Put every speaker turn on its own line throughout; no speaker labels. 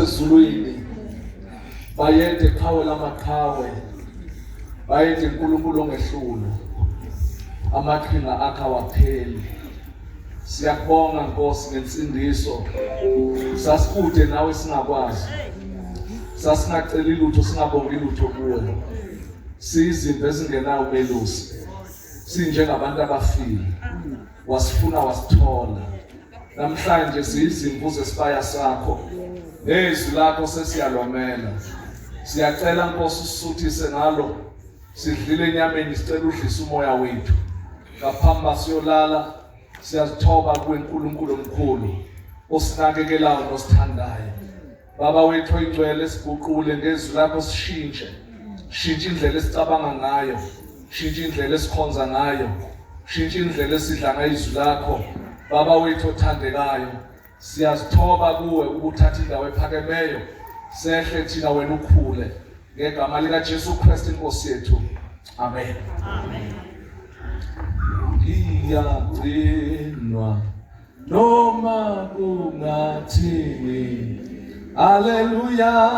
basezulwini bayede eqhawe lamaqhawe bayede uNkulunkulu ongehlulu amaqhinga akha wapheli. Siyakubonga Nkosi ngensindiso. Sasikude nawe singakwazi. Sasingaceli lutho singabongi lutho kuwe. Siyizinto ezingenayo umelusi. Sinjengabantu abafile. Wasifuna wasithola. Namhlanje siyizimvu zesibaya sakho. Nezwi lakho sesiyalwamela. Siyacela Nkosi usisuthise ngalo. Sidlile enyameni sicela udlisa umoya wethu. Ngaphambi siyolala siyazithoba kuNkulunkulu omkhulu osinakekelayo nosithandayo. Baba wethu oyingcwele siguqule ngezwi lakho sishintshe indlela esicabanga ngayo, shintshe indlela esikhonza ngayo, shintshe indlela esidla ngayo izwi lakho. Baba wethu othandekayo, siyazithoba kuwe ukuthatha indawo ephakemeyo, sehle thina wena ukhule ngegama lika Jesu Kristu inkosi yethu. Amen.
Amen.
Iyagcinwa noma kungathini. Haleluya.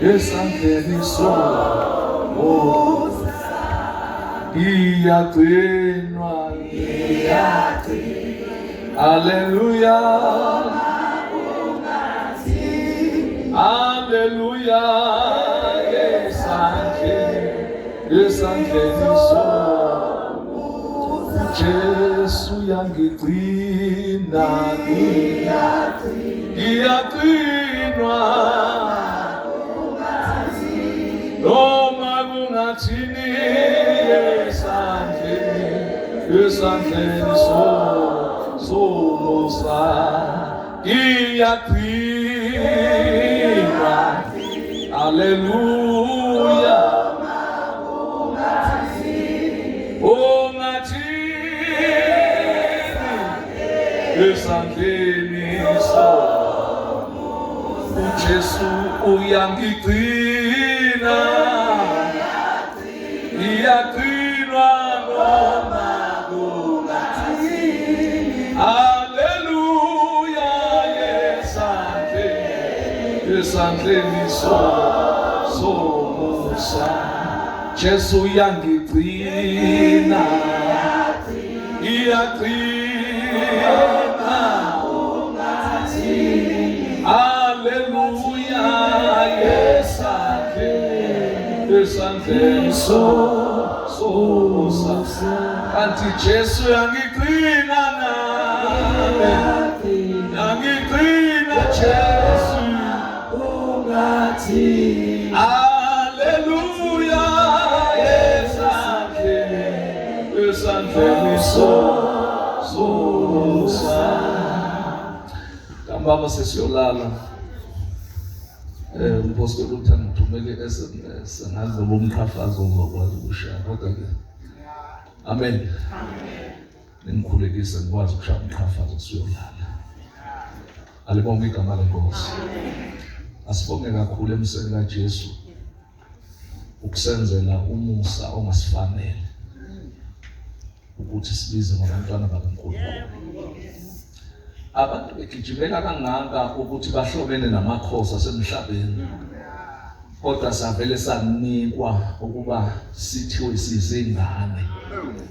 Yesandleni somusa. Iyagcinwa. Haleluya. Haleluya. Yesandleni somusa. Jesu yangigcina. Iyagcinwa noma kungathini. Yesandleni somusa. Iyagcinwa. Haleluya. Esandleni somusa. Jesu uyangigcina. Iyagcinwa noma kungathini. Haleluya. Esandleni somusa. Jesu uyangigcina. Iyagcinwa. Haleluya. Esandleni somusa. Kanti Jesu yangigcina nami. Yangigcina Jesu ungathini. Haleluya. Esandleni somusa. Baba sesiyolala. Umpostoli uthanda ukuthumela i-SMS ngazi bomqhafazo uzokwazi ukushaya kodwa ke amen. Ningikhulekise ngikwazi ukushaya umqhafazo siyolala. Alibonge igama lenkosi. Asibonge kakhulu emseni kaJesu ukusenzela umusa ongasifanele ukuthi sibize ngabantwana bakaNkulunkulu. Abantu begijimela kangaka ukuthi bahlobene namakhosi asemhlabeni. Kodwa savele sanikwa ukuba sithiwe sizingane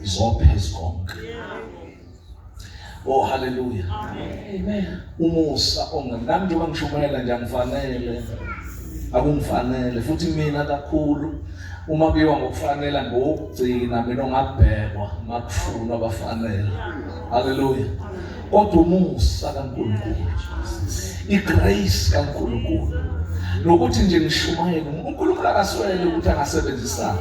zophezu konke. Oh haleluya. Amen. Umusa nami njengoba ngishumayela nje angifanele. Akungifanele futhi mina kakhulu uma kuyiwa ngokufanele ngokugcina mina ongabhekwa makufuna abafanele. Haleluya. Kodwa umusa kaNkulunkulu, igrace kaNkulunkulu, nokuthi nje ngishumayele uNkulunkulu akaswele ukuthi angasebenzisana.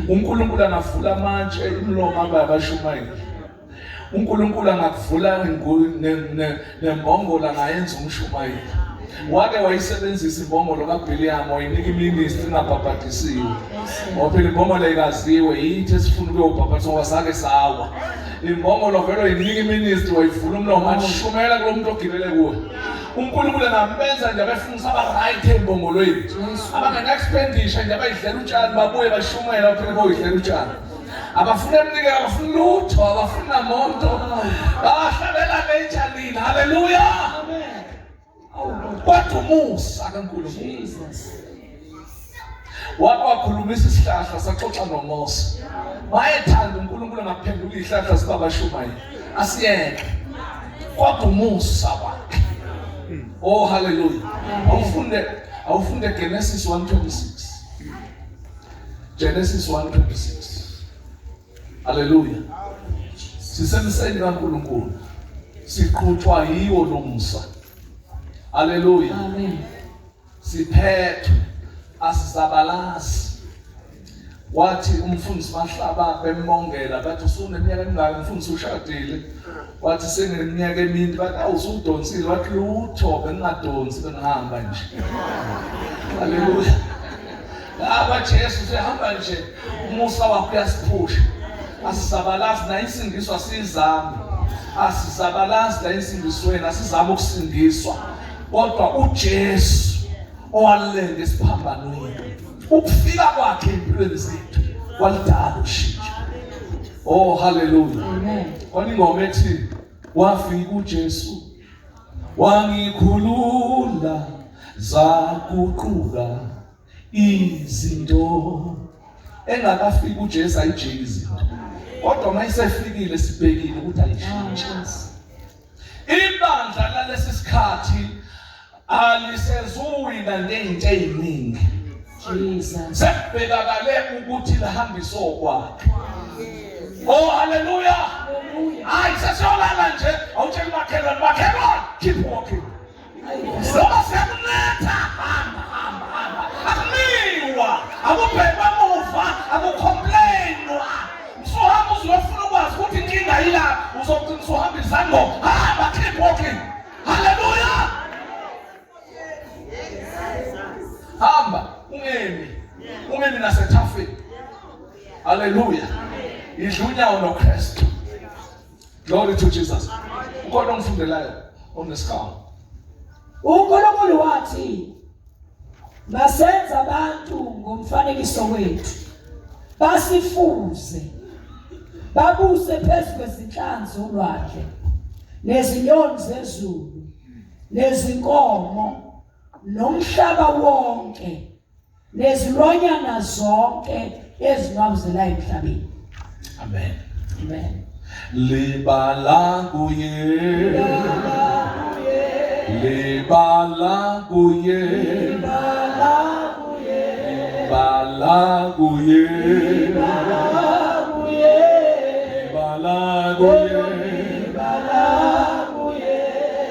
uNkulunkulu angavula amatshe imlomo abashumayeli. uNkulunkulu angakuvula nembongolo angayenza umshumayeli. Wake wayisebenzisa imbongolo kaBhiliam wayinika iministry ingabhabhadisiwe. Ngoba imbongolo ayikaziwe yithi esifuna ukuyobhabhadisa wasake sawa. Imbongolo vele wayinika iministry wayivula umlomo ashumela kulo muntu ogibele kuwe. uNkulunkulu angambenza nje abafundisa aba-right embongolweni. Abangana-expenditure nje abayidlela utshani babuye bashumela baphele boyidlela utshani. Abafuna emnikela, abafuna lutho, abafuna monto. Bahlabela etshanini. Haleluya. Umusa kaNkulunkulu. Wakhulumisa isihlahla saxoxa noMose. Wayethanda uNkulunkulu angaphendula izihlahla zikaBashumayeli. Asiyeke. Kodwa umusa wakhe. Oh hallelujah. Awufunde Genesis 1:26. Genesis 1:26. Hallelujah. Sisemseni kaNkulunkulu. Siqhutshwa yiwo lo musa. Hallelujah.
Amen.
Siphethwe asizabalazi. Wathi umfundisi Mahlaba bembongela bathi usuneminyaka emingaki umfundisi ushadile. Wathi seneminyaka emini bathi awusudonsile wathi lutho bengingadonsi bengihamba nje. Hallelujah. Aba Jesu sehamba nje umusa wakho uyasiphusha. Asizabalazi na insindiswa sizama. Asizabalazi la insindisweni asizama ukusindiswa. Kodwa uJesu owalenga esiphambanweni ukufika kwakhe empilweni zethu walidala ushintsho. Oh hallelujah.
Amen.
Kwani ethi wafika uJesu wangikhulula zaguquka izinto. Engakafika uJesu ayijiki izinto. Kodwa mayisefikile sibhekile ukuthi ayishintshe. Ibandla lalesi sikhathi alisezuwina ngezinto eziningi.
Jesus.
Sekubhekakale ukuthi lahambise okwakhe. Oh hallelujah. Hayi sesiyolala nje awutshela makhelwane keep walking. Noma siyakunetha hamba. Akuniwa, akubhekwa muva, akucomplainwa. Usuhamba uzofuna ukwazi ukuthi inkinga yila uzogcina usuhamba izango. Hamba keep walking. Hallelujah. Hamba ungemi nasethafeni. Hallelujah. Idlunyawo noKristu. Glory to Jesus. Ukhona umfundelayo onesikhawu.
uNkulunkulu wathi basenza abantu ngomfanekiso wethu basifuze babuse phezu kwezinhlanzi zolwandle nezinyoni zezulu nezinkomo nomhlaba wonke nezilwanyana zonke ezinwabuzela emhlabeni.
Amen.
Amen.
Libala kuye. Libala kuye. Libala kuye.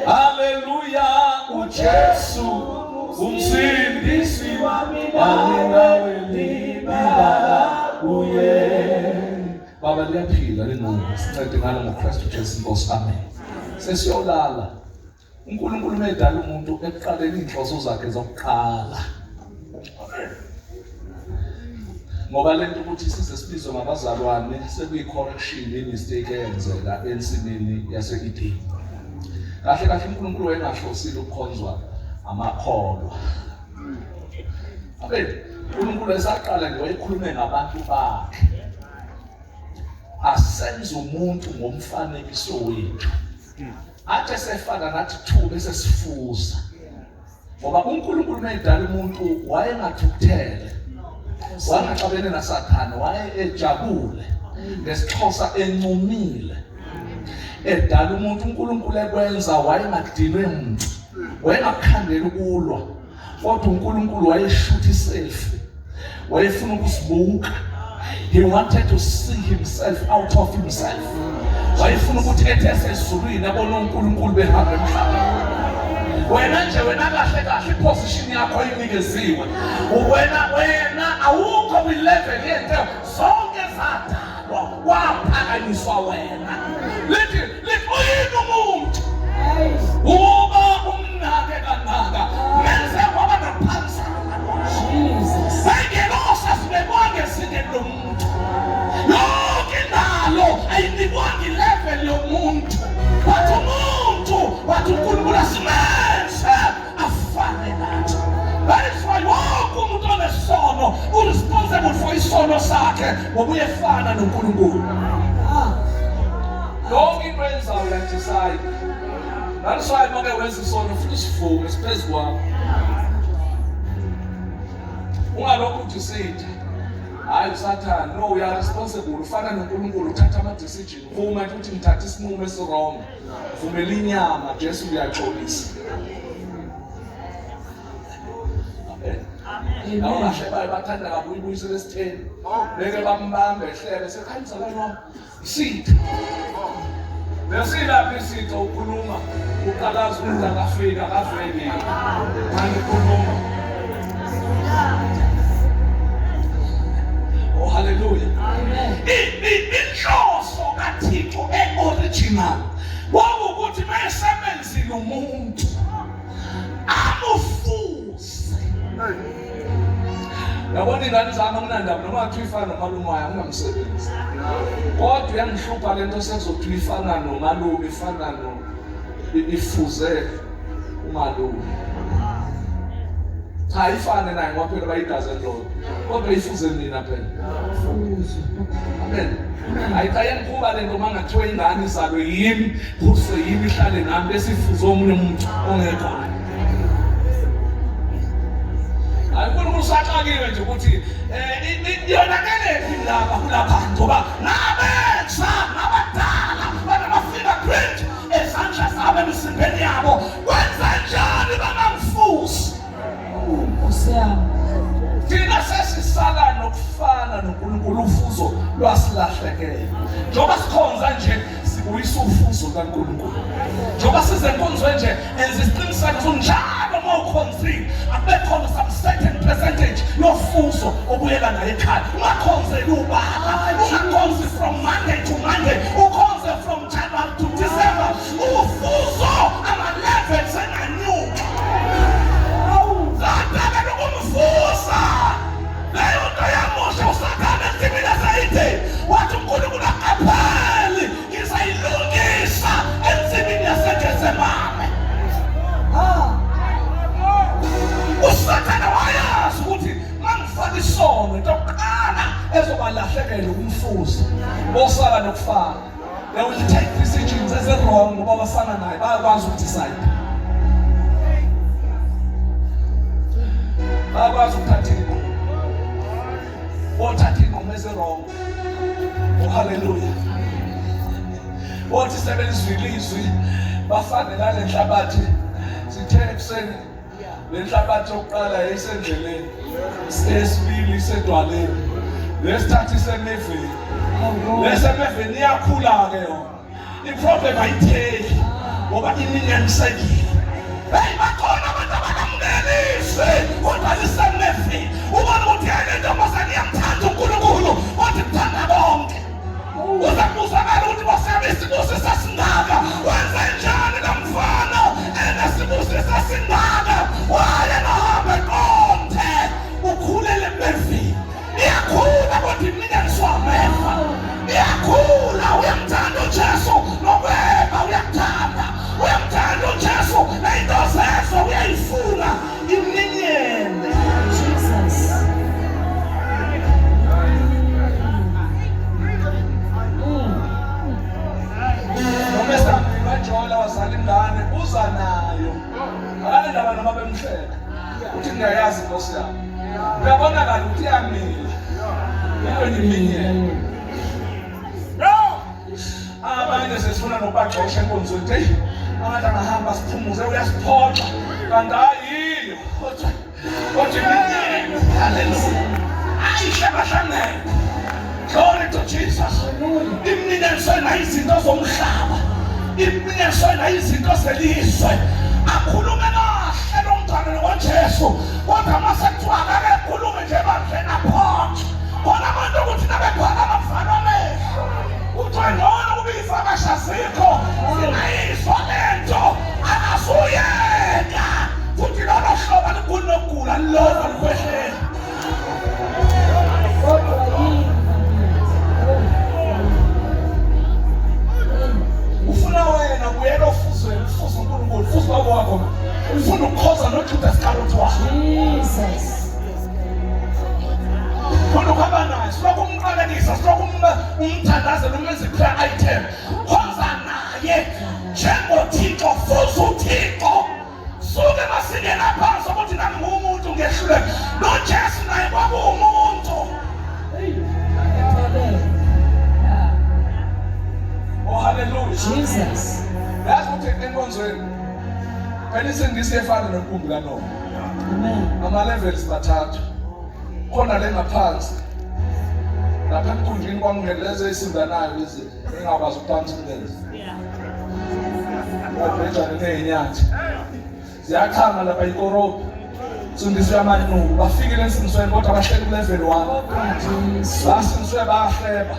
Hallelujah. uJesu umsindisi wami nawe libala kuye. Baba liyaphila lengqondo sincede ngalo ngoKristu Jesu Inkosi. Amen. Sesiyolala. uNkulunkulu medala umuntu ekuqaleni inhloso zakhe zokuqala. Ngoba lento ukuthi size sibizwe ngabazalwane sekuyi-correction imistake eyenzeka ensimini yase-Eden. Kahle uNkulunkulu wayengahlosile ukukhonzwa amakholwa. Amen. uNkulunkulu esaqala nje wayekhulume ngabantu bakhe. Asenze umuntu ngomfanekiso wethu. Athi sefana nathi thu bese sifuza. Ngoba uNkulunkulu medala umuntu wayengathukuthele. Wangaxabene naSathane, ejabule ngesixhosa encumile. Edala umuntu uNkulunkulu ekwenza wayengadinwe umuntu. Wayengakhandela ukulwa. Kodwa uNkulunkulu wayeshutha iself. Wayefuna ukusibuka. He wanted to see himself out of himself. Wayefuna ukuthi ethi esezulwini abone uNkulunkulu behamba emhlabeni. Wena kahle iposition yakho inikeziwe. Wena awukho kwi-level yento zonke zadalwa waphakanyiswa wena. Lithi uyini umuntu? Uba umnake kanaka menze kwaba ngaphansana. Jesus. Ayingelosa sibekwange sine lo muntu. Yonke nalo ayinikwangi level yomuntu. Wathi uNkulunkulu asimenze afane nathi. That is why wonke umuntu onesono uresponsible for isono sakhe ngoba uyefana noNkulunkulu. Yonke into enzayo la decide. That's why uma ke wenza isono futhi sivume siphezu kwakho. Ungalokhu uthi sitha. Hayi usathana, no, we are responsible. Ufana noNkulunkulu uthatha ama-decision. Uma ukuthi ngithatha isinqumo esirong. Vumela inyama, Jesu uyaxolisa. Amen. Lawo bahle bathanda kabi uyibuyisela esitheni. Beke bambambe ehlele sekhanyisa kanjani. Isitha. Besilaphi isitha ukhuluma uqalaza ukuthi akafika akaveli. Manje ukhuluma. Oh hallelujah. Amen. Inhloso kaThixo e-original wakuthi mayesebenzile umuntu amufuse. Yabona ingane zami akunandaba noma kuthiwa ifana nomalumayo angingamsebenzi. Kodwa uyangihlupha lento sekuzothi ifana nomalume ifana ifuze umalume. Cha ifane naye ngoba phela bayidaze lo. Kodwa ifuze mina phela. Amen. Ayikaya ngikuba lento mangathiwa ingane izalwe yimi, kuze yimi ihlale nami bese ifuze omunye umuntu ongekho. Ayikho usaxakile nje ukuthi iyonakele indaba kulabantu ba nabenza nabadala banama-fingerprint ezandla zabo emisimbeni yabo kwenza njani bangamfusi. Thina sesisala nokufana noNkulunkulu ufuzo lwasilahlekele. Njoba sikhonza nje sibuyisa ufuzo kaNkulunkulu. Njoba sizenkonzwe nje enza isiqiniseko njalo uma ukhonzile akube khona some certain percentage yofuzo obuyela naye ekhaya. Ungakhonzeli ubaba, ungakhonzi from Monday to Monday, ukhonze from January to December. Ufuzo ama-levels enganyuka. Zathana nokumfuza. Leyo nto yamosha usathana ensimini yasayide. Wathi uNkulunkulu akapheli ngizayilungisa ensimini yaseGetsemane. Usathana wayazi ukuthi mangifaka isono into yokuqala ezobalahlekela ukumfuza. Bosala nokufana. They will take decisions ezi-wrong ngoba bafana naye bayakwazi ukudecide. Bakwazi ukuthatha inqumo. Othatha inqumo ezi-wrong. Oh hallelujah. Othi sebelizwile izwi bafane nale nhlabathi sithe ekuseni le nhlabathi yokuqala yayisendleleni, sesibili isedwaleni, lesithathu isemeveni. Lesemeveni iyakhula-ke yona. Iproblem ayitheli ngoba iminyanyisekile. Hey bakhona abantu abanamngelise kodwa lisemeveni. Ubona ukuthi yena intombazane iyamthanda uNkulunkulu kodwa ithanda bonke. Uzakuzakala ukuthi basebenzise sasingaka wenze njani namfana enesibusisa singaka wayena hambe konke ukhulele emeveni. Iyakhula kodwa iminyaniswa ameva. Iyakhula uyamthanda uJesu nokweba uyakuthanda. Uyamthanda uJesu nento zeso uyayifuna iminyene. Jesus. Nomesami bajola wazala ingane uza nayo. Akalendaba noma bemhleka. Uthi ngiyayazi Nkosi yami. Uyabona la ukuthi yamile. Yebo iminyene. Abanye sesifuna nokubaxosha enkonzweni. Hey, abantu angahamba siphumuze uyasiphoxa. Kanti hayiyo. Kodwa iminyene. Hallelujah. Ayihlangane. Glory to Jesus. Iminyene na izinto zomhlaba. Iminyene na izinto zelizwe. Akhulume kahle nomntwana kaJesu. Kodwa masekuthiwa akakhulume nje bandlena phonke. Khona abantu ukuthi nabebhala amafana amehlo. Kuthiwa ngcono kubisa akashazikho. Singayizwa lento akasuyeka. Futhi lolo hlobo likunokugula lolo likhwehlela. Ufuna wena kuyena ofuzweni ufuza uNkulunkulu ufuza wakho. Ufuna ukukhoza noJudas Iscariot wakho. Jesus. Khona ukuhamba naye, siloku umqalekisa, siloku umthandazela umenze prayer item. Khonza naye naye njengoThixo futhi uThixo. Suke masingena phansi ukuthi nami ngumuntu ngehluleke. NoJesu naye kwakuwumuntu. Oh hallelujah.
Jesus.
Yazi ukuthi enkonzweni phela isingisi efana nenkumbi kaNoah.
Amen.
Ama-levels mathathu. Khona le ngaphansi. Lapha emkhunjini kwakungeleze isindanayo lezi engakwazi ukuphansi kulezi. Wabhejana ney'nyathi. Ziyakhanga lapha ikorobha. Sindiswe amanuku. Bafikile esindisweni kodwa bahleli ku-level 1. Basindiswe bayahleba.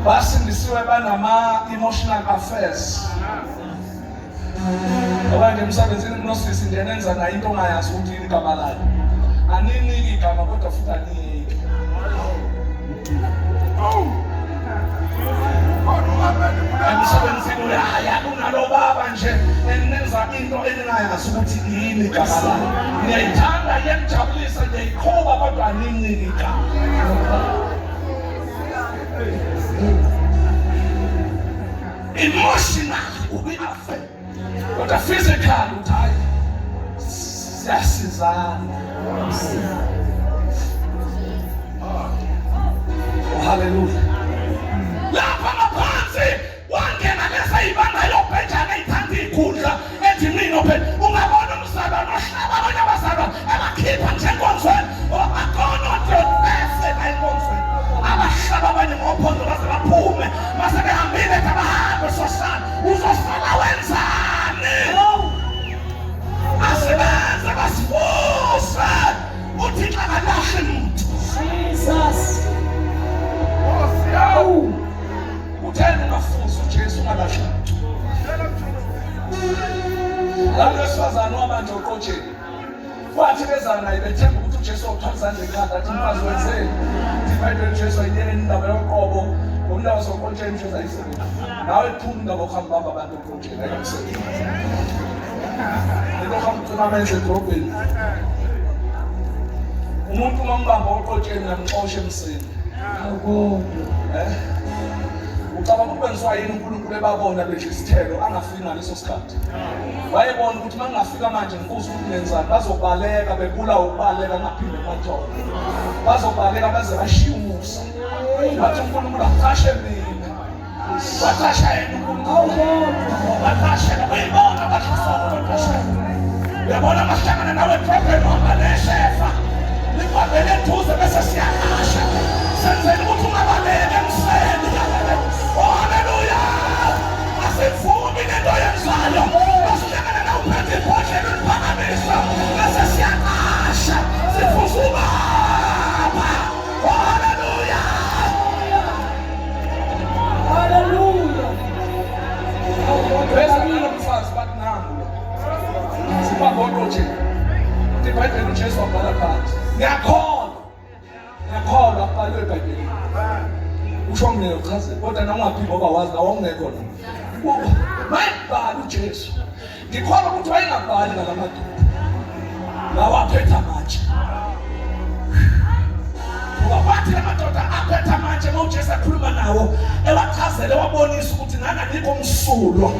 Basindisiwe banama-emotional affairs. Okanye emsebenzini kunosisi nje nenza nayo into ongayazi ukuthi yini igama layo. Aniniki igama kodwa futhi aniyeki. Emsebenzini uyaya kunalo baba nje enenza into eningayazi ukuthi yini igama layo. Niyayithanda yenijabulisa niyayikhoba kodwa aniniki igama. Emotionally ubi-affect. Kodwa physically uthi hayi siyasizana. Oh hallelujah. Lapha ngaphansi wangena lesa ibanga yobhejana ithanda ikudla ethi mina phela ungabona umsaba nohlaba abanye abazalwa abakhipha njengonzweni obakhona ododese la enkonzweni abahlaba abanye ngophondo baze baphume mase behambile abahambe sosana uzosala wenzani asebenza basifusa uThixo akalahle muntu.
Jesus.
Utheni ungafuza uJesu ungalahle muntu. Lalo sifazane wabanje uqotsheni kwathi bezana naye bethemba ukuthi uJesu uthwala izandla ekhanda athi mfazi wenzeni ngiphethe uJesu ayiyele indaba yoqobo umntwana soqotsheni uJesu ayisebenza nawe iphuma indaba okuhamba abantu uqotsheni ayikusebenza into hamtuna amenze edrobheni umuntu mambamba uqotsheni namxoshe emsini ucabanga ukwenziwa yini uNkulunkulu ebabona lethi isithelo angafiki ngaleso sikhathi wayebona ukuthi mangafika manje ngifuza ukuthi ngenzani bazobaleka bebula ukubaleka ngaphinde bathola bazobaleka baze bashiye umusa bathi uNkulunkulu aqashe mina waqasha yena uNkulunkulu waqasha uyibona bathi uyabona mahlangana nawe problem ongaleshefa likwabele eduze bese siyaqasha senzeni ukuthi ungabaleki emseni. Oh hallelujah. Asifuni lento yenzayo asihlangana nawe uphethe ibhodlela uliphakamisa bese siyaqasha sifuza ubaba. Oh hallelujah.
Hallelujah.
Bese umfazi bathi nangu sibabona nje ndibhedlela uJesu wabhala phansi ngiyakholwa abhalwe eBhayibhelini usho mina uchaze kodwa nangaphi ngoba wazi la ungekho la mayibhala uJesu ngikholwa ukuthi wayengabhali ngalamadoda lawaphetha manje wathi lamadoda aphetha manje ngoJesu akhuluma nawo ewachazele wabonisa ukuthi nana nikho umsulwa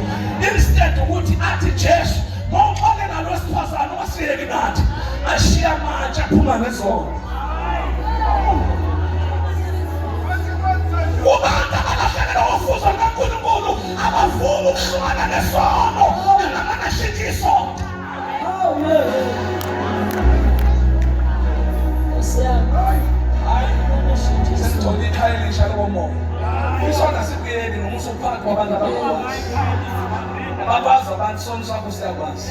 instead ukuthi athi Jesu mawuxole nalo sifazane wasiyeke nathi ashiya manje aphuma nezono kubantu abalahlekela ufuzo lukaNkulunkulu abavuma ukuhlukana nesono engamanashintsha isono. Sengithola ikhaya elisha lokomoya isona sibuyeli noma usuphathi wabantu abakwazi ababazi abantu sono sakho siyakwazi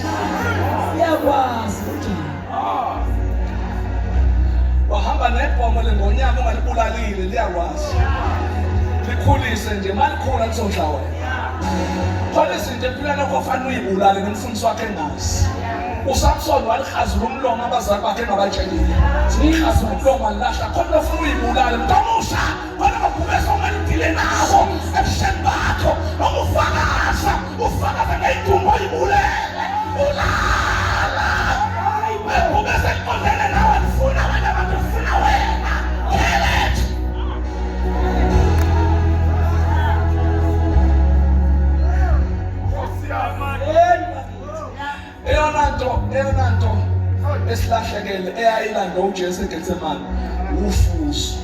wahamba nebhomo lengonyama ungalibulalile liyakwazi likhulise nje malikhula lisondla wena khona izinto empilweni yakho fanele uyibulale nemfundisi wakhe engazi uSamson walihazula umlomo abazali bakhe engabatshelile ihazula umlomo walilahla khona ufuna uyibulale mntamusha khona baphumesa ungalidile nabo ebusheni bakho noma ufakaza ngeyidumbu oyibulele ulala baphumesa iqondene nawe ndifuna abanye abantu ndifuna wena eyona nto esilahlekele eyayilanda uJesu eGetsemane ufuzo.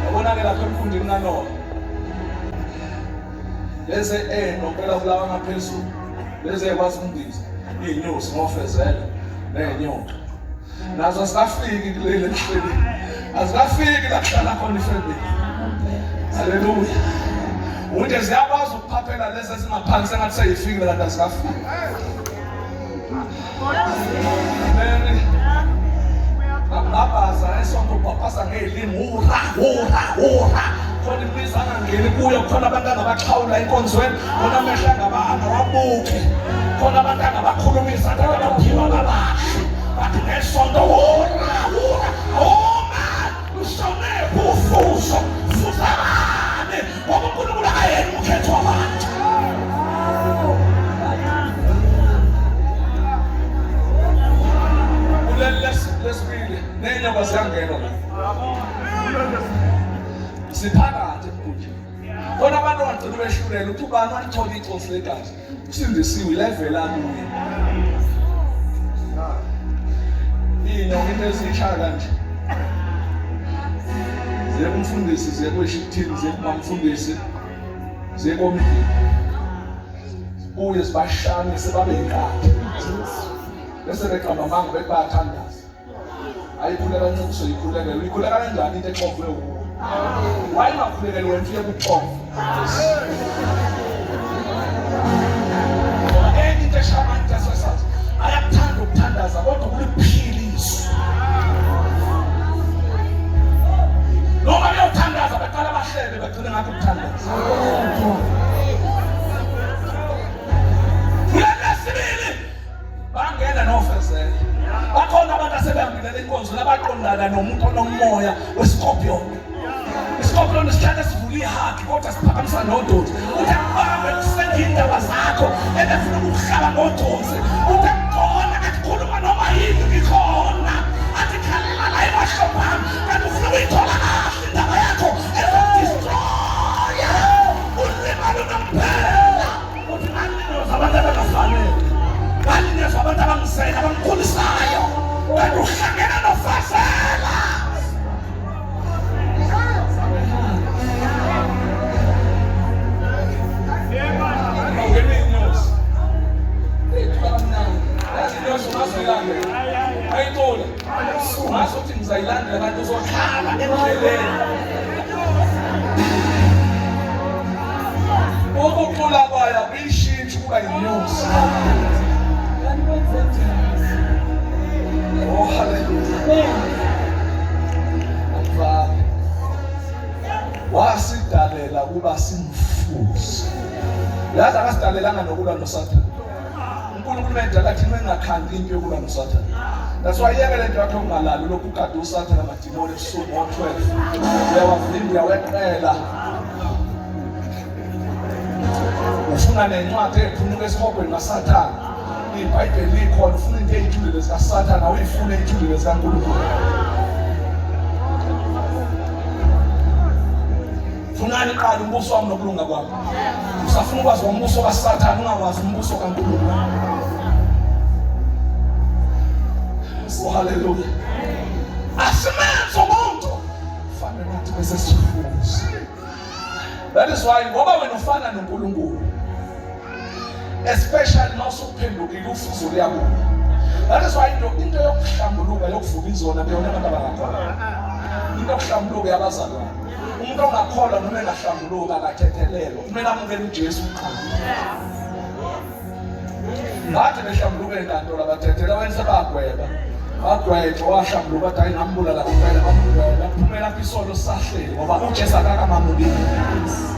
Yabona-ke lapho emfundini kaNoah lezi nompela kulawa ngaphezulu lezi ekwazimbiza iy'nyosi ngofezela ney'nyoka nazo azikafiki kuleli emhlabeni, azikafiki la kuhlala khona ifemini. Haleluya. Unje ziyakwazi ukuphaphela lezi ezingaphansi engathi seyifikile kanti azikafiki. Amen. Abaza esonto upapasa ngelimi ura. Khona imiza angangeni kuyo, khona abantwana baxhawula enkonzweni, khona amehla angawabuki, khona abantwana bakhulumisa abaphiwa kabahle. Bathi ngesonto ura. Oh man, ushone ufuzo. Fuzane. Ngoba uNkulunkulu akayena umkhetho wabantu. Lesibili nenyoka ziyangena la. Siphakathi ebukhudleni. Khona abantu abagcina behlulela ukuthi ubani wathola icosi legazi. Usindisiwe ilevela kuye. Inyoka into ezishaya kanje. Ziye kumfundisi, ziye kweshithini, ziye kumamfundisi, ziye komdini. Uye sibashane sebabe inkatha. Bese beqamba manga bebathandaza. Ayikhuleka kancane soyikhuleka. Uyikhuleka kanjani into exovwe kuwo? Wayengakhulekeli wena ufike kuxova. Enye into eshabantu yasesazi ayakuthanda ukuthandaza kodwa kuliphilisa. Noma beyothandaza baqala bahlele bagcine ngathi ukuthandaza. Kulesibili bangena nofezela. Bakhona abantu asebehambile inkonzo labaqondana nomuntu onomoya weScorpion. iScorpion isihlahla esivula ihaki kodwa siphakamisa nodonsi. Uthi akubambe kusenga indaba zakho ebefuna ukuhlala ngodonsi. Uthi akukhona akukhuluma noma yini ngikhona. Athi khalela la emashobhami kanti ufuna ukuyithola kahle indaba yakho ezodistroya. Ulimalo nomphela. Uthi ngalinoza abantu abangafanele. Ngalinoza abantu abangisela abangikhulisayo. Kanti uhlangena nofazela. Ayithola. Ungasothi ngizayilandela kanti uzokhala endleleni. Ukukhula kwayo uyishintshe ukuba yinyosi. Oh hallelujah. Mfana. Wasidalela kuba simfuze. Yazi akasidalelanga nokulwa noSathane. uNkulunkulu medala thina engakhandi into yokulwa noSathane. That's why yeke lento yakho ungalali lokhu ukade uSathane amadimoni ebusuku ngo-12. Uyawavimba uyaweqela. Ufuna nencwadi ekhulunywa esihobweni kaSathane. iBhayibheli likhona, ufuna into ey'thulile zikaSathane awuyifune ey'thulile zikaNkulunkulu. Funani qala umbuso wami nokulunga kwami. Usafuna ukwazi umbuso kaSathane ungakwazi umbuso kaNkulunkulu. Oh hallelujah. Asimenze umuntu fanele nathi bese sifuze. That is why ngoba wena ufana noNkulunkulu, especially mawusuphendukile ufuzo liyabo. That is why into yokuhlambuluka yokuvuka izona beyona abantu abangakhona. Into yokuhlambuluka yabazalwane. Umuntu ongakholwa noma engahlambuluka akathethelelwa. Kumele amukele uJesu uqala. Ngathi behlambuluka enkantolo abathethela wenza bagweba. Bagwethe wahlambuluka bathi hayi ngambulala kuphela bamgweba. Kuphumela apha isolo sahleli ngoba uJesu akakamamukeli.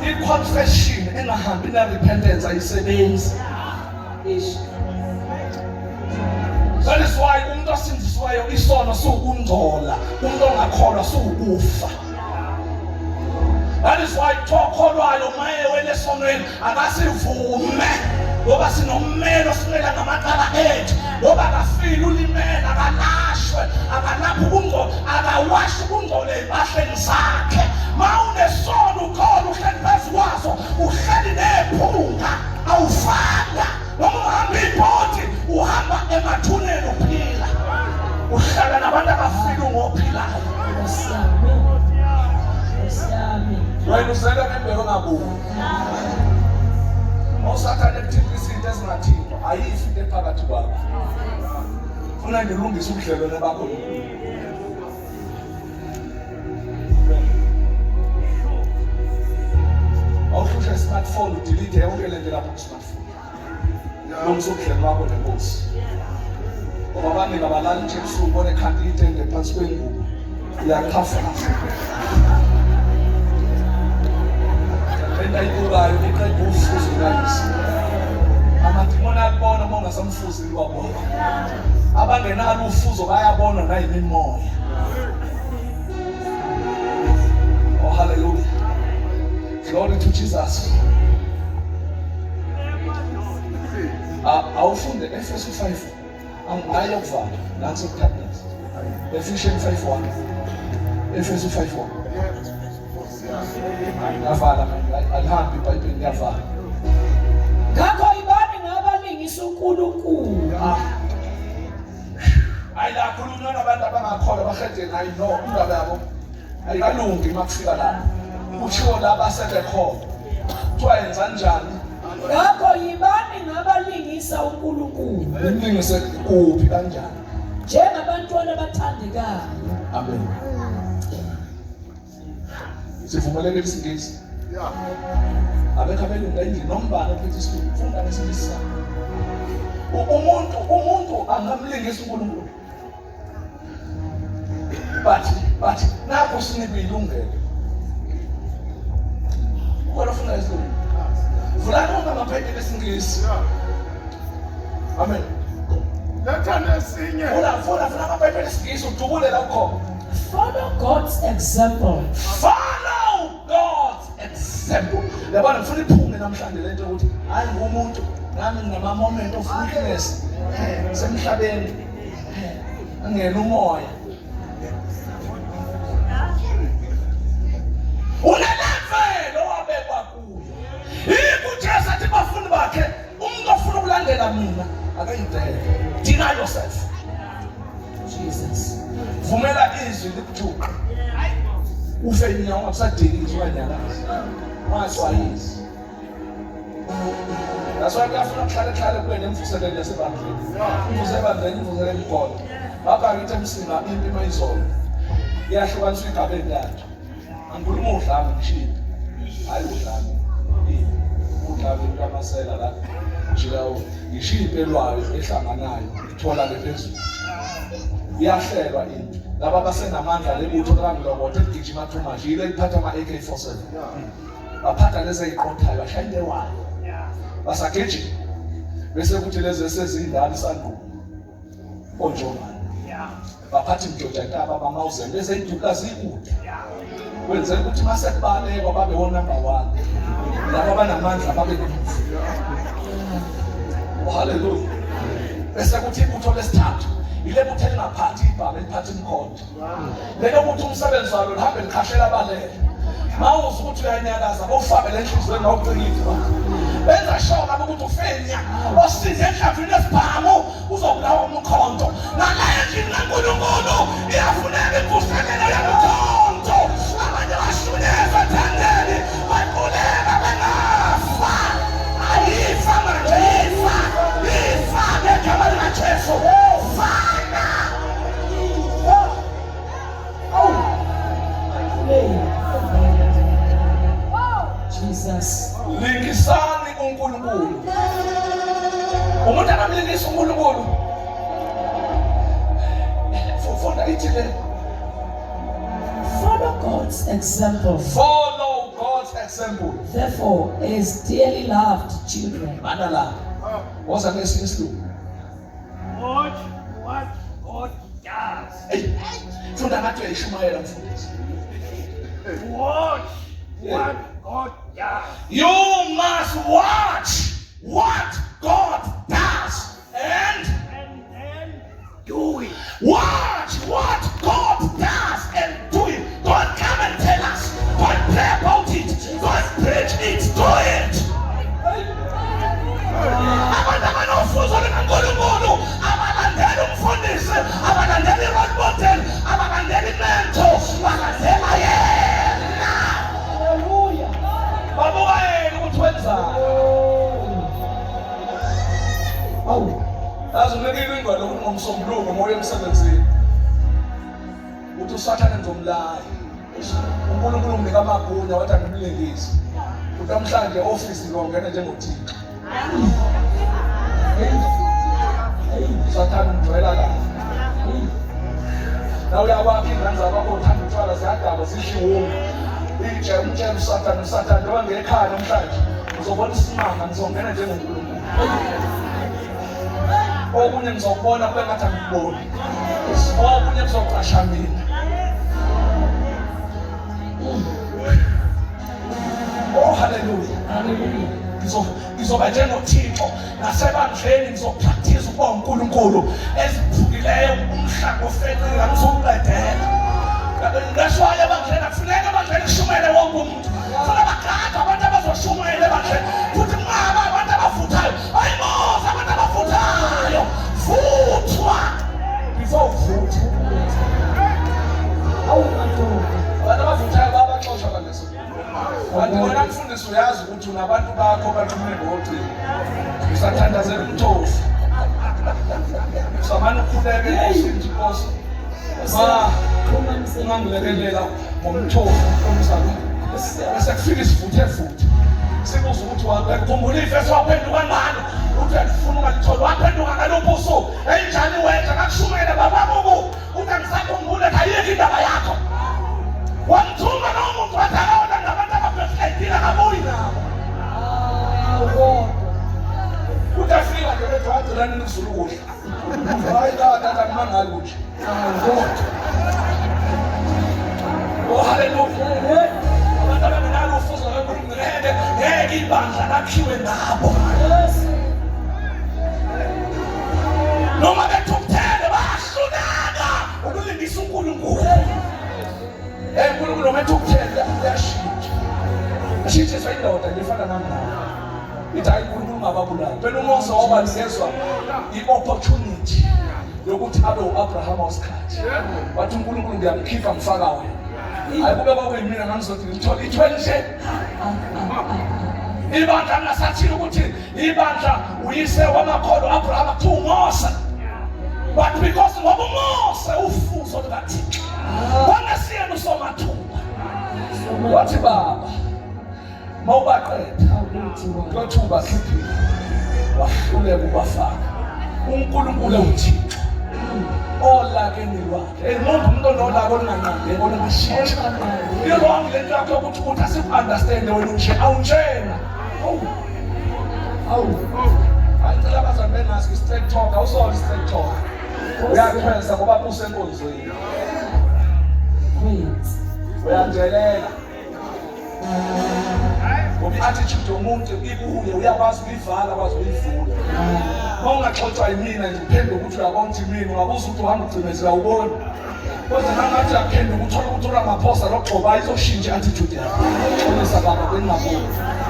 I-confession engahambi na-repentance ayisebenzi. That is why umuntu osinziswayo isono siwukungcola, umuntu ongakholwa siwukufa. That is why thokholwayo maye wele sonweni akasivume ngoba sinommeli osimela ngamaqala ethu ngoba akafile ulimela akalashwe akalapha ubungcolo akawashe ubungcolo empahleni zakhe. Ma unesono ukhona uhleli phezu kwazo uhleli nephunga awufanga noma uhamba ibhodi uhamba emathuneni uphila uhlala nabantu abafika ngophilayo wena usele ngembeko ngabuka usathane kuthini izinto ezingathintwa ayifi into ephakathi kwakho funa ngilungise ubudlelwane bakho awushushe smartphone udelete yonke le nto lapho ku-smartphone lungisa ubudlelwane bakho nenkosi ngoba abaningi abalali nje ebusuku ubone ekhanda itende phansi kwengubo uyakhafula endayibukayo iqeda ufuzo kayisi amadimoni ayabona uma ungasamfuzi liwabona abangenalo ufuzo bayabona nayimimoya oh hallelujah glory to Jesus awufunde Efesu 5 angayo kuvala nansi tablet Ephesians 5:1 Efesu 5:1 Ngavala alihambi iBhayibheli ngiyavala
ngakho ibani ngabalingisa uNkulunkulu
ayilakhulunywa nabantu abangakholwa bahede nayi no indaba yabo ayikalungi makufika lapho utshiwo laba sebekhona kuthiwa yenza njani
ngakho ibani ngabalingisa uNkulunkulu
lingise kuphi kanjani
njengabantwana abathandekayo
amen sivumeleke isingisi abekho abelungu endlini nombala phethe isizulu funda ngesingisi sakho umuntu angamlingisa uNkulunkulu but nakho sinike ilungelo kodwa funda isizulu vula noma amabhayibheli esingisi amen
Letha esinye
funa amabhayibheli esingisi udubule la ukhona
follow God's example
yabona ngifuna iphume namhlanje lento ukuthi hayi ngumuntu nami nginama moment of weakness semhlabeni angena umoya unelevelo wabekwa kuyo ikuJesu athi bafundi bakhe umuntu ofuna ukulandela mina akayidele deny yourself
Jesus
vumela izwi likuthuqa ufe mina ungakusadekisi wanyakaza maswayizi naswa kuyafuna kuhlale kuwena emvuselelo yasebandleni imvuselelo ikhona ngapha ngithi emsinga impi mayizolo iyahlukaniswa igabeni lakhe angikhuluma udlame ngishilo hayi udlame udlame kamasela la njilawo ngishiyo impelwayo ehlanganayo ithola lephezulu iyahlelwa into laba abasenamandla lebutho kaNgilokothe ligijima too much yile iphatha ama-AK47 baphatha lezi eziqothayo bashayinde wayo basagijima bese kuthi lezi esezindala isanduku onjomani baphatha imjojataba bamawuzeni bese iduka zikude kwenzela ukuthi masekubalekwa babe number 1 laba abanamandla babe ngemuva haleluya bese kuthi ibutho lesithathu ile buthe lingaphathi ibhaba eliphatha imkhonto lelo buthi umsebenzi walo lihambe likhahlela abalele mawuze ukuthi uyanyakaza bawufake le nhliziyweni awuqinile benza shoka ukuthi ufenya osinde endlavini esibhamu uzokulawa umkhonto nalaye endlini kaNkulunkulu iyafuneka imvuselelo yomkhonto abanye bashuneza ethandeni bakhuleka bengafa ayifa manje ifa ngegama likaJesu fana
Jesus
lingisani uNkulunkulu umuntu angamlingisa uNkulunkulu funda ithi le
follow God's example therefore as dearly loved children
Mandala woza ngesinye isiluku
watch what God does.
funda ngathi uyayishumayela mfundisi
Watch what God does.
you must watch what God does and
then do it.
watch what God does and do it. Don't come and tell us. Don't pray about it. Don't preach it. Do it. Yazi unikile ingwalo ngomsombuluko moya emsebenzini. Uthi usathane ngizomlaya. uNkulunkulu umnika amagunya wathi angimlingisi. Uthi namhlanje office ngongena njengoThixo. Sathane umjwayela la. Nawe uyawakha ingane zakho uthanda utshwala ziyadaba zidliwe. Ije umtshela uSathane njengoba ngekhaya namhlanje uzobona isimanga ngizongena njengoNkulunkulu. Okunye ngizokubona kube ngathi angikuboni. Okunye kuzoqasha mina. Oh hallelujah.
Hallelujah.
Ngizoba njengoThixo nasebandleni ngizopractice ukuba uNkulunkulu eziphukileyo umhlaba ofeqile ngizoqedela. Ngashaya abandleni kufuneka abandleni kushumele wonke umuntu. Kufuneka bagade abantu abazoshumela ebandleni. Futhi ngaba abantu abavuthayo. Ayimoza abantu abavuthayo. Vuthwa. Ngizovutha.
Awumadoda.
Abantu abavuthayo babaxoshwa kaleso. Kanti wena mfundisi uyazi ukuthi unabantu bakho baqhumile ngocingo. Usathandazela umthofu. Samana ukhuleke Nkosi Nkosi. Ungangilekelela ngomthofu omzalo. Bese kufika isivuthe. Sibuza ukuthi wakukhumbula ifeso waphenduka ngalo. Uthi ufuna ungalithola waphenduka ngalopho usuku. Enjani wenza kakushumele bababo. Uthi angisakhumbule ayikho indaba yakho. Wamthuma nomuntu wathakaona nabantu ababefekile kabuyi nabo. Utafika nje bethu wagcina nizulu kuhle. Hayi la tata mangali kuhle. Oh hallelujah. Abantu abanalo ufuzo kaNkulunkulu ngeke ibandla lakhiwe ngabo. Noma bethukuthele bahluleka ukulindisa uNkulunkulu. uNkulunkulu methukuthele uyashintsha. Ashintshe indoda ngifana nami nawe. Ithi hayi uNkulunkulu ungababulali. Phela uMose wabanikezwa i-opportunity yokuthi abe uAbraham wasikhathi. Wathi uNkulunkulu ngiyamkhipha ngifaka wena. Hayi kube kwakuyimina ngizothi ngithola ithwe nje. Ibandla ngasathile ukuthi ibandla uyise wamakholwa Abraham to Mose. But because ngoba uMose ufuzo likaThixo. Wangasiyena usomathumba. Wathi baba mawubaqeda lothuba khiphile. Wahluleka ubafaka. uNkulunkulu uThixo. Olakeni lwakhe. Umuntu onolaka olunganqandeki olungashintsha. Yilonke lento yakho ukuthi asiku-understand wena nje awunjena. Ayicela abazali bengazi i-straight talk awusona i-straight talk. Uyakhweza ngoba usenkonzweni. Uyanjelela. Ngoba attitude yomuntu ibuye uyakwazi uyivala kwazi uyivula. Mawungaxoxwa yimina nje uphendule ukuthi uyabona ukuthi mina ungabuza ukuthi uhamba ugcimezela ubona. Kodwa nangathi uyaphendula uthola amaphosa lokugxoba izoshintsha attitude yakho. Xolisa baba beningaboni.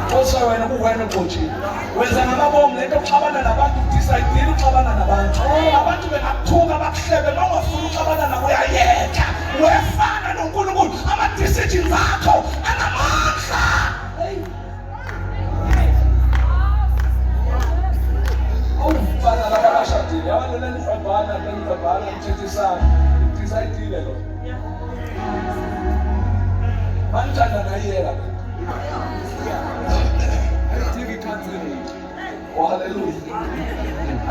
Xolisa wena kuwena ogxotshile. Wenza ngamabomu lento yokuxabana nabantu udecide ukuxabana nabantu. Abantu bengakuthuka bakuhlebe mawungafuna ukuxabana nabo uyayeka. Wefana noNkulunkulu ama-decisions akho anamandla. Fana la abashadile abantu lenifabhana mthethisana idecide lo. Banjani ngayiyeka. Oh hallelujah.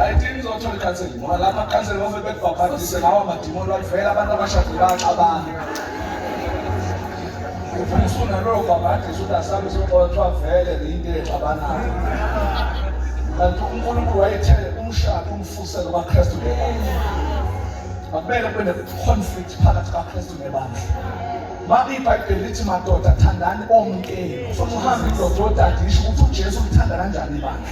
Ayidingi uzothola ikhanseli ngoba lapha ikhanseli bafike bekubhabhadise ngawo amadimoni wavela abantu abashadile baxabana. Ufuna lo babhadise ukuthi asabe soxoxwa vele into exabanayo. Kanti uNkulunkulu wayethe umshado umfuselo kaKristu nebandla. Akubele kube ne-conflict phakathi kaKristu nebandla. Mabe iBhayibheli lithi madoda thandani omkenu. Ufuna uhambe indoda yodadisho ukuthi uJesu uthanda kanjani ibandla.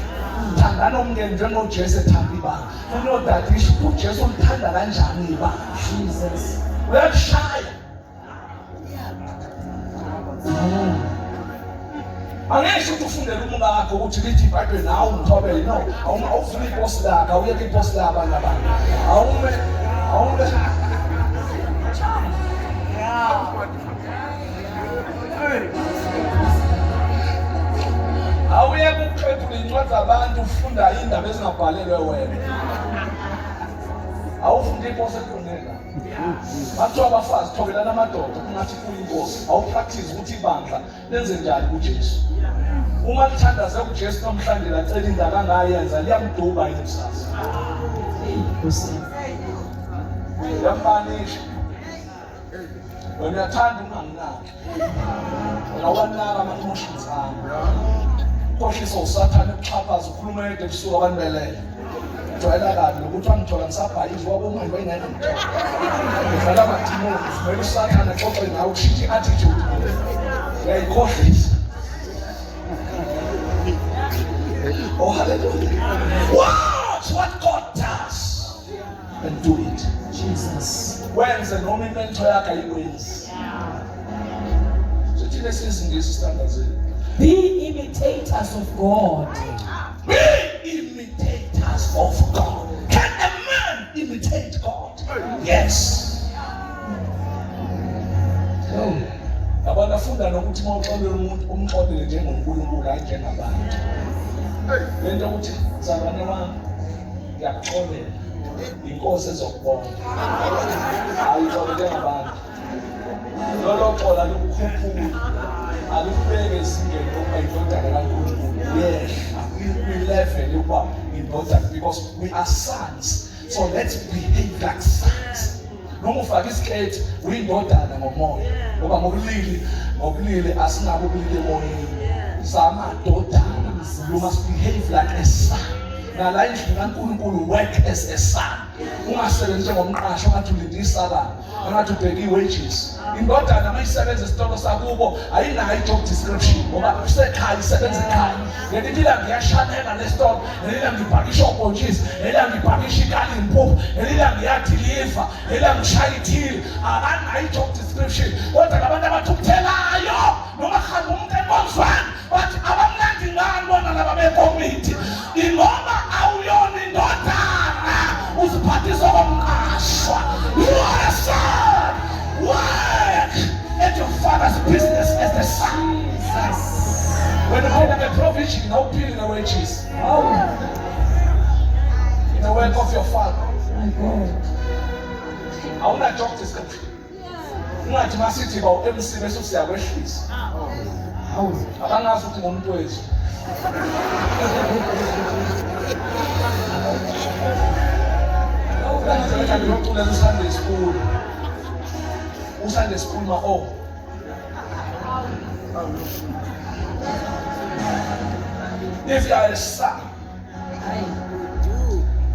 Thandani omkenu njengoJesu ethanda ibandla. Ufuna uyodadisho ukuthi uJesu uthanda kanjani ibandla.
Jesus.
Uyakushaya. Angisho ukuthi ufundele umuntu wakho ukuthi lithi iBhayibheli nawe umthobele no. Awufuna iposi lakho, awuyeke iposi labanye abantu. Awume awuyeke ukuqethula incwadi zabantu ufunda indaba ezingabhalelwe wena. awufunde inkosi eqondena bathiwa abafazi thobelana amadoda kungathi kuyinkosi awupractice ukuthi ibandla lenze njani kuJesu uma lithandaze kuJesu namhlanje lacela indaba angayenza liyamduba ikusasa yambanisha wena uyathanda unganginaki wena wanaka ama-emotions ami ukhohlisa usathane ukuxhaphaza ukhuluma yedwa ebusuku abantu belele jwayela kabi lokuthi wangithola ngisabhayizwa waboma nje wayengeke ngithola ngidlala amadimoni vele usathane xoxe nawe kushintsha i-attitude uyayikhohlisa. Oh hallelujah. Watch what God does and do it.
Jesus.
Wenze noma into yakhe ayikwenzi. Sothile sizingisi standardizeni.
Be imitators of God.
Be imitators of God. Can a man imitate God? Yes. No. Abantu funda nokuthi mawuxolele umuntu umxolele njengoNkulunkulu hayi njengabantu. Lento ukuthi mzalwane wami ngiyakuxolela inkosi ezokubona. Ayixolele ngabantu. Lolo xola lokukhuphula alubeke ezingeni lokuba indodana kaNkulunkulu yehla kwi-level yokuba indodana because we are sons. So let's behave like sons. Noma ufake isiketi uyindodana ngomoya ngoba ngobulili asinabo ubulili emoyeni samadodana. You must behave like a son. Nala endlini kaNkulunkulu work as a son. Ungasebenzi njengomqashi ongathi ulinde isalary ongathi ubheka i-wages. Indodana mayisebenza esitolo sakubo ayinayo i-job description ngoba usekhaya isebenza ekhaya. Ngelithi la ngiyashanela lesitolo, ngelithi ngibhakisha obhontshisi, ngelithi ngibhakisha ikali impuphu, ngelithi ngiyadiliva, ngelithi ngishaya ithili. Akanayo i-job description. Kodwa labantu abathukuthelayo noma hamba umuntu enkonzweni bathi abamnandi ngani bona laba bekomiti. Ingoba awuyona indodana uziphathisa komqashwa. You are a son. Work at your father's business as the son. When you have a provision, no peel in the wages. In the work of your father. I want to job description. Ungathi masithi ba uMC bese usiyakwehlisa. Abangazi ukuthi ngomuntu wethu. Ngizoleka ngiyocula Sunday school. Sunday school ma if you are a son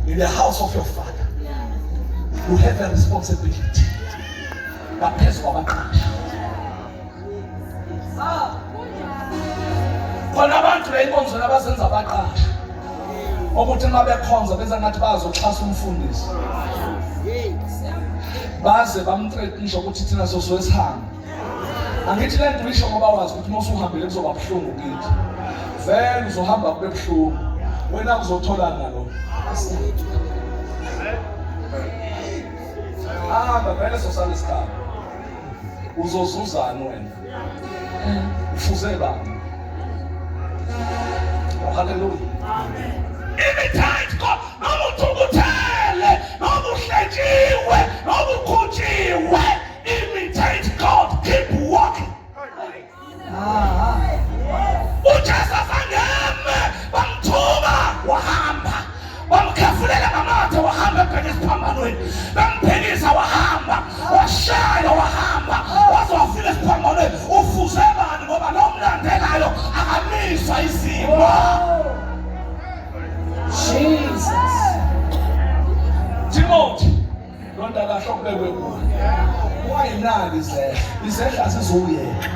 in the house of your father, you have a responsibility. But guess what? Khona abantu la inkonzo nabasenza abaqasha ukuthi uma bekhonza benza ngathi bazoxhasa umfundisi baze bamthreatisha ukuthi thina soswesihamba. Angithi le nto isho ngoba wazi ukuthi mase uhambile kuzoba buhlungu kithi vele uzohamba kube buhlungu wena uzothola ngalo vele sosala isikhathi uzozuzana wena ufuze bani. Hallelujah. Imitate God. Noma uthukuthele, noma uhlejiwe, noma ukhutshiwe. Imitate God. Keep walking. uJesu angeme bamthuba wahamba, bamkhafulela ngamathe wahamba ebheke esiphambanweni, bamphikisa wahamba, washaya wahamba, waze wafika esiphambanweni. Ufuze bani ngoba lo mlandelayo akamiswa izimo.
Jesus.
Timothy, londa kahle kubekwe kuwe. Wayinaki izehla zizuyeka.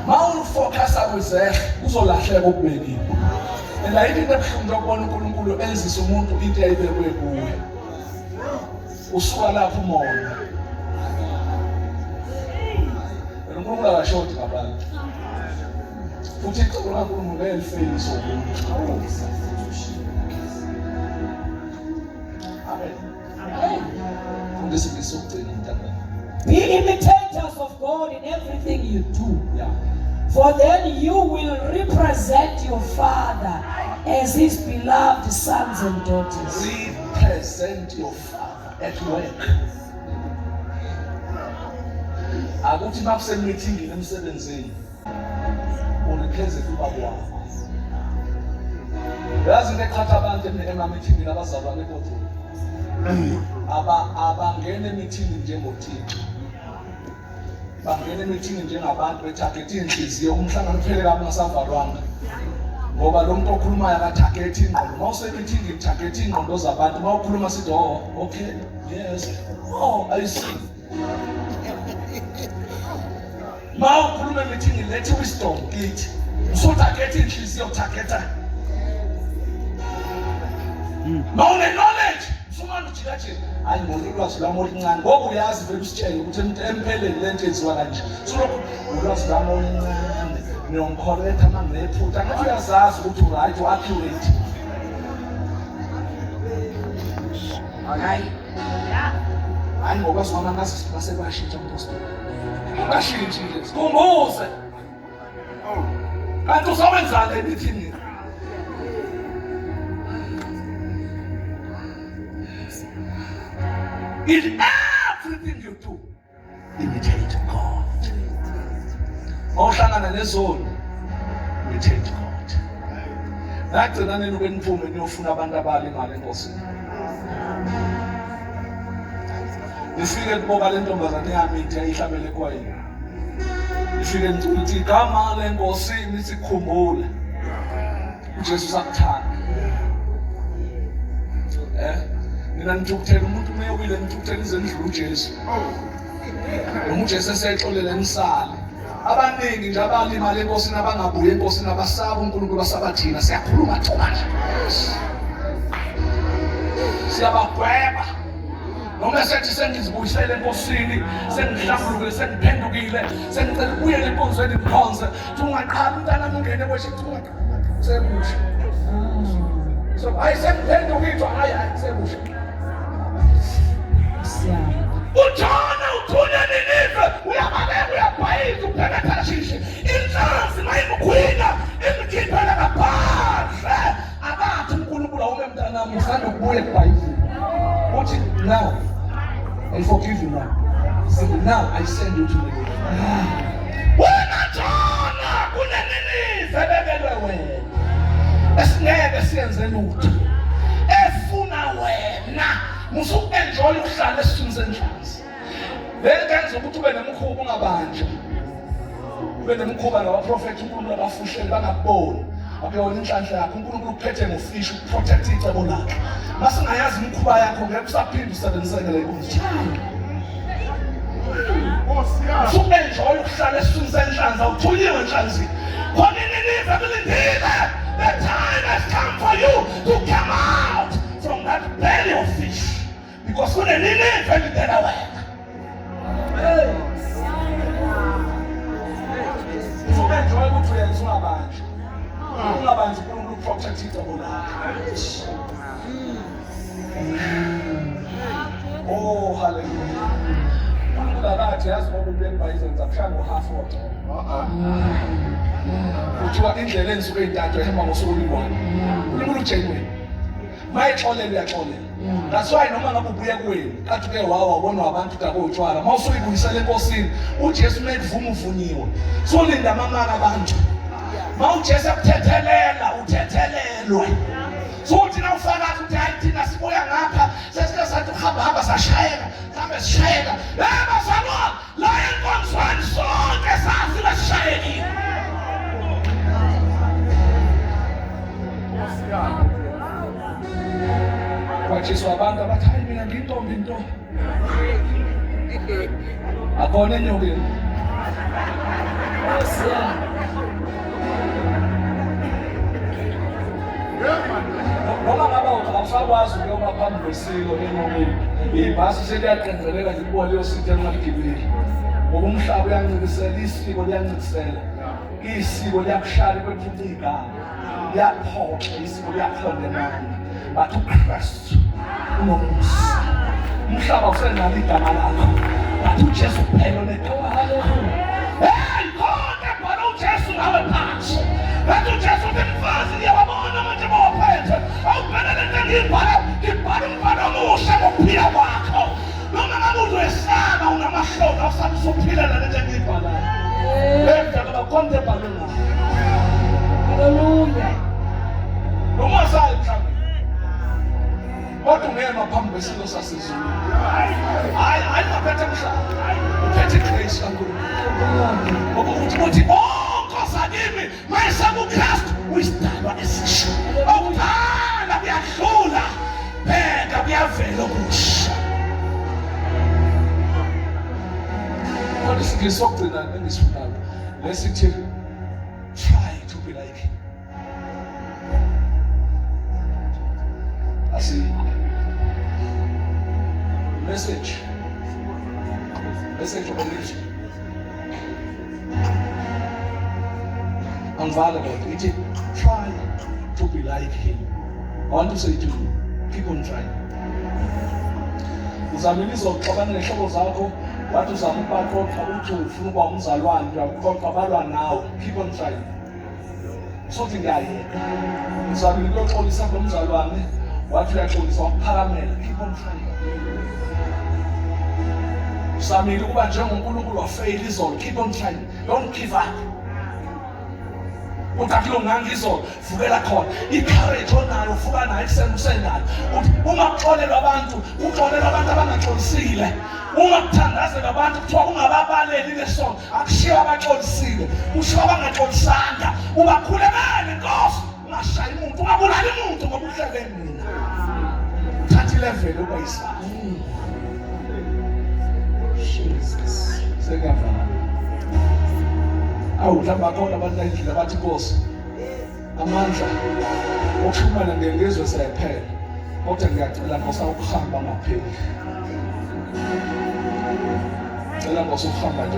Mawufocus kwizehla uzolahleka okubekiwe. La into ebuhlungu ukubona uNkulunkulu enzisa umuntu into ayibekwe kuwe. Usuka lapho umoya. uNkulunkulu akashoti ngabantu. Futhi icebo kaNkulunkulu elifeli somuntu.
Be imitators of God in everything you do.
Yeah.
For then you will represent your Father as his beloved sons and daughters.
Represent your father. at work. Akuthi makusemithingini emsebenzini ureplace ubaba wakho. Yazi into eqhatha abantu emamithingini abazalwane kodwa abangena emithini njengoThixo. Bangena emithini njengabantu bethagethe inhliziyo umhlangano kuphele kabi ngasavalwanga. Ngoba lo muntu okhulumayo akatarget ingqondo. Mawusemithini utarget ingqondo zabantu. Mawukhuluma sithi oh okay yes oh I see. Mawukhuluma emithini lethe wisdom kithi. So target inhliziyo targeta. Mawune knowledge ufumana ujikaje hayi ngolwazi lwami oluncane. Ngoba uyazi vele usitshele ukuthi empeleni lento enziwa kanje. Sulokhu ulwazi lwami oluncane. Niyongikholetha manginephutha ngathi uyazazi ukuthi uright accurate. Hayi ngoba sona nasebashintsha umposto. Bashintshile sikhumbuze. Kanti usawenzana emithini? In everything you do, imitate God. Mawuhlangana nezoni, imitate God. Nagcina nini kweniphume niyofuna abantu abali imali enkosini. Nifike kuboka le ntombazane yami ithi ayihlabele kwayini. Nifike nithi igama lenkosini sikhumbule. uJesu sakuthanda. Mina ngithukuthela umuntu umeyobile ngithukuthela izendlu uJesu. Noma uJesu esexolele nisale. Abaningi nje abalima lenkosini abangabuye enkosini abasaba uNkulunkulu basabathina siyakhuluma thoma nje. Siyabagweba. Noma sethi sengizibuyisele enkosini, sengihlambulukile, sengiphendukile, sengicela ubuyele enkonzweni ngikhonze. Ungaqala umntana ungene worship sebusha. So I sengiphendukile hayi sebusha. UJona uthunya Ninive uyabaleka uyabhayiza ubheka Tharshishi. Inhlanzi mayimukhwina imikhiphela ngaphandle. Abathi uNkulunkulu awume mntanami usanda ukubuya eBhayibhelini. Uthi now I forgive you now. So now I send you to Nineveh. Wena Jona kuneNinive bekelwe wena. Esingeke siyenze lutho. Efuna wena. Musuku-enjoy ukuhlala esithunzi senhlanzi. Lenkenza ukuthi ube nemikhuba ungabanja. Ube nemikhuba nabaprofethi uNkulunkulu abafushele bangakuboni. Akuyona inhlanhla yakho uNkulunkulu uphethe ngofish ukuprotect icebo lakhe. Masingayazi imikhuba yakho ngeke usaphinde usebenziseke le nkonzo. Musuku-enjoy ukuhlala esithunzi senhlanzi awuthuliwe enhlanzini. Khona iNinive kulindile. The time has come for you to come out from that belly of fish. Because when Nineveh fell in their way. So enjoy what we are so about. Ungabanje uNkulunkulu protect icebo lakhe. Oh hallelujah. UNkulunkulu yazi ngoba ubuyekwayizenza mhlawumbe half water. Kuthiwa indlela ensuke ey'ntathu ehamba ngosuku oluyi-1. uNkulunkulu ugenuine. Mayixolele uyaxolela. That's why noma ngabe ubuya kuwena kathi ke wabonwa abantu dabotshwala mawusuyibuyisela enkosini uJesu umevuma uvunyiwe solinda amamaka abantu mawuJesu akuthethelela uthethelelwe sothi na ufakazi ukuthi hayi thina sibuya ngapha sesike sathi uhamba sashayeka mhlambe sishayeka bazalwa la enkonzweni sonke sasike sishayekile. Jesu abantu abathi hayi mina ngiyintombi nto. Akona enyokeni. Noma ngaba awusakwazi ukuyoma phambi kwesiko enyokeni. Ibhasi seliyaqenqeleka nje kubo leyo sithi eNqakugibeli. Ngoba umhlaba uyancikisela, isiko liyancikisela. Isiko liyakushala kwethu igama. Liyaphoxa isiko liyakhondemana. But uKristu unomusa. Umhlaba usenalo igama lakho. But uJesu kuphela onethoba. Hey, konke bhala uJesu nawe phansi. Bathi uJesu umfazi liyabona manje bawaphethe. Awubheka lento engiyibhala, ngibhala umbhalo omusha ngokuphila kwakhe. ema phambi kwesilo sasezulu. Hayi ngaphethe emhlaba. Uphethe igrace kaNkulunkulu. Ngoba uthi Nkosi kimi mayisa kuKristu uyisidalwa esisha. Okuphala kuyadlula. Bheka kuyavela okusha. Kodwa ngisokugcina engisifunayo. Lesithi try to be like him. Asi message of religion. Unvaluable. It is try to be like him. I want to say to you, keep on trying. Uzamile izoxabana nehlobo zakho, wathi uzama ukubaxoxa uthi ufuna ukuba umzalwane, uyakuxoxa abalwa nawe. Keep on trying. Sothi ngiyayeka. Uzamile ukuyoxolisa ngomzalwane, wathi uyaxolisa wakuphakamela. Keep on trying. Uzamile ukuba njengoNkulunkulu wafeyila izolo. Keep on trying. Don't give up. Utakulunganga izolo, vukela khona. I-courage onayo uvuka nayo ekuseni usenayo. Ungaxolelwa abantu, uxolelwa abantu abangaxolisile. Ungakuthandazela abantu kuthiwa ungababaleli lesonto. Akushiya abaxolisile, kushiya abangaxolisanga. Ungakhulekele Nkosi, ungashayi umuntu, ungabulali umuntu ngoba uhlele mina. Thatha ilevel uba yisakho. Jesus. Sengiyavana. Mhlawumbe bakhona abantu endlini abathi Nkosi, amandla okuhlumana ngengizwe siyaphela. Kodwa ngiyacela Nkosi ukuhamba ngapheli. Ngicela Nkosi ukuhamba nje.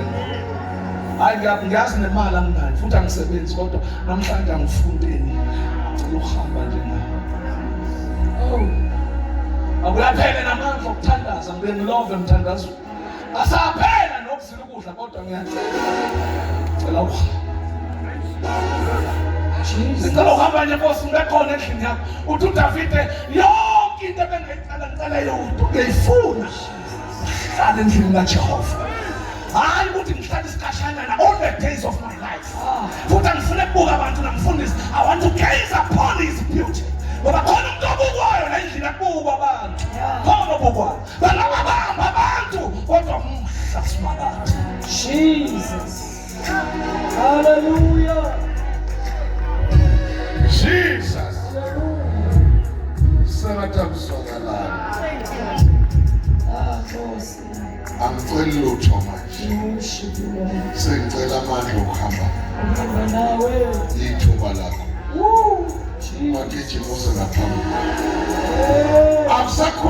Hayi ngiyazi nemali anginayo futhi angisebenzi kodwa namhlanje angifundeni. Ngicela ukuhamba nje nawe. Akuyaphele namandla okuthandaza ngilove mthandazo. Asaphela nokuzila ukudla kodwa ngiyacela ukuhamba. Ngicela ukuhamba nje Nkosi ngikhona endlini yakho. Uthi uDavide yonke into ebengicela yodwa ngiyifuna. Hlala endlini kaJehova. Hayi ukuthi ngihlale isikhashanyana all the days of my life. Futhi angifune ukubuka abantu namfundisi. I want to gaze upon his beauty. Ngoba khona umuntu obukwayo la endlini akubukwa abantu. Khona obukwayo. Bangabamba abantu kodwa umhla simakade.
Jesus. Hallelujah.
Jesus. Sengathakuzwakala.
Nkosi.
Angicela lutho manje.
Worship you, Lord.
Sengicela amandla okuhamba.
Uhamba nawe.
Ithuba lakho.
Woo. Jesus.
Magijima uze ngaphambili.
Hey.
Awusakho